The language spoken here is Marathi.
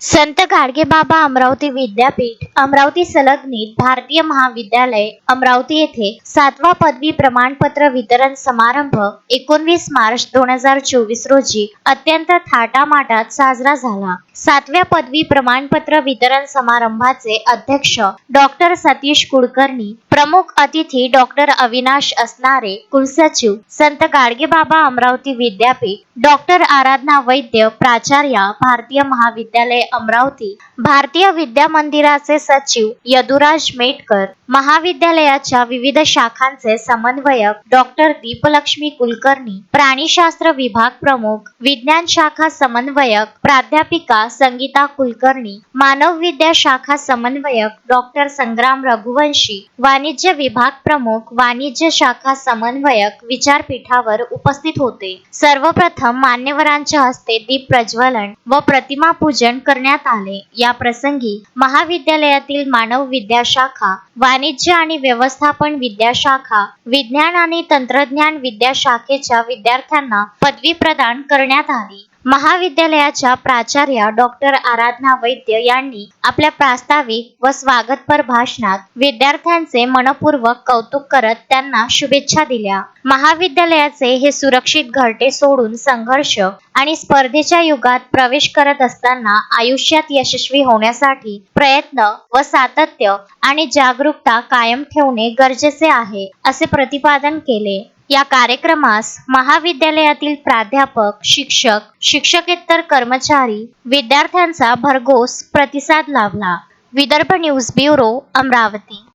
संत गाडगेबाबा अमरावती विद्यापीठ अमरावती संलग्नित भारतीय महाविद्यालय अमरावती येथे 7वा पदवी प्रमाणपत्र वितरण समारंभ 19 मार्च 2024 रोजी अत्यंत थाटामाटात साजरा झाला। 7व्या पदवी प्रमाणपत्र वितरण समारंभाचे अध्यक्ष डॉक्टर सतीश कुलकर्णी, प्रमुख अतिथी डॉक्टर अविनाश असणारे, कुलसचिव संत गाडगेबाबा अमरावती विद्यापीठ डॉक्टर आराधना वैद्य, प्राचार्या भारतीय महाविद्यालय अमरावती, भारतीय विद्या मंदिराचे सचिव यदुराज मेटकर, महाविद्यालयाच्या विविध शाखांचे समन्वयक डॉक्टर दीपलक्ष्मी कुलकर्णी, प्राणीशास्त्र विभाग प्रमुख, विज्ञान शाखा समन्वयक प्राध्यापिका संगीता कुलकर्णी, मानवविद्या शाखा समन्वयक डॉक्टर संग्राम रघुवंशी, वाणिज्य विभाग प्रमुख, वाणिज्य शाखा समन्वयक विचारपीठावर उपस्थित होते। सर्वप्रथम मान्यवरांच्या हस्ते दीप प्रज्वलन व प्रतिमा पूजन करण्यात आले। या प्रसंगी महाविद्यालयातील मानव विद्या शाखा, वाणिज्य आणि व्यवस्थापन विद्या शाखा, विज्ञान आणि तंत्रज्ञान विद्या शाखेच्या विद्यार्थ्यांना पदवी प्रदान करण्यात आली। महाविद्यालयाच्या प्राचार्या डॉक्टर आराधना वैद्य यांनी आपल्या प्रास्ताविक व स्वागतपर भाषणात विद्यार्थ्यांचे मनपूर्वक कौतुक करत त्यांना शुभेच्छा दिल्या। महाविद्यालयाचे हे सुरक्षित घरटे सोडून संघर्ष आणि स्पर्धेच्या युगात प्रवेश करत असताना आयुष्यात यशस्वी होण्यासाठी प्रयत्न व सातत्य आणि जागरूकता कायम ठेवणे गरजेचे आहे, असे प्रतिपादन केले। या कार्यक्रमास महाविद्यालयातील प्राध्यापक, शिक्षक, शिक्षकेतर कर्मचारी, विद्यार्थ्यांचा भरघोस प्रतिसाद लाभला। Vidarbha news bureau, Amravati.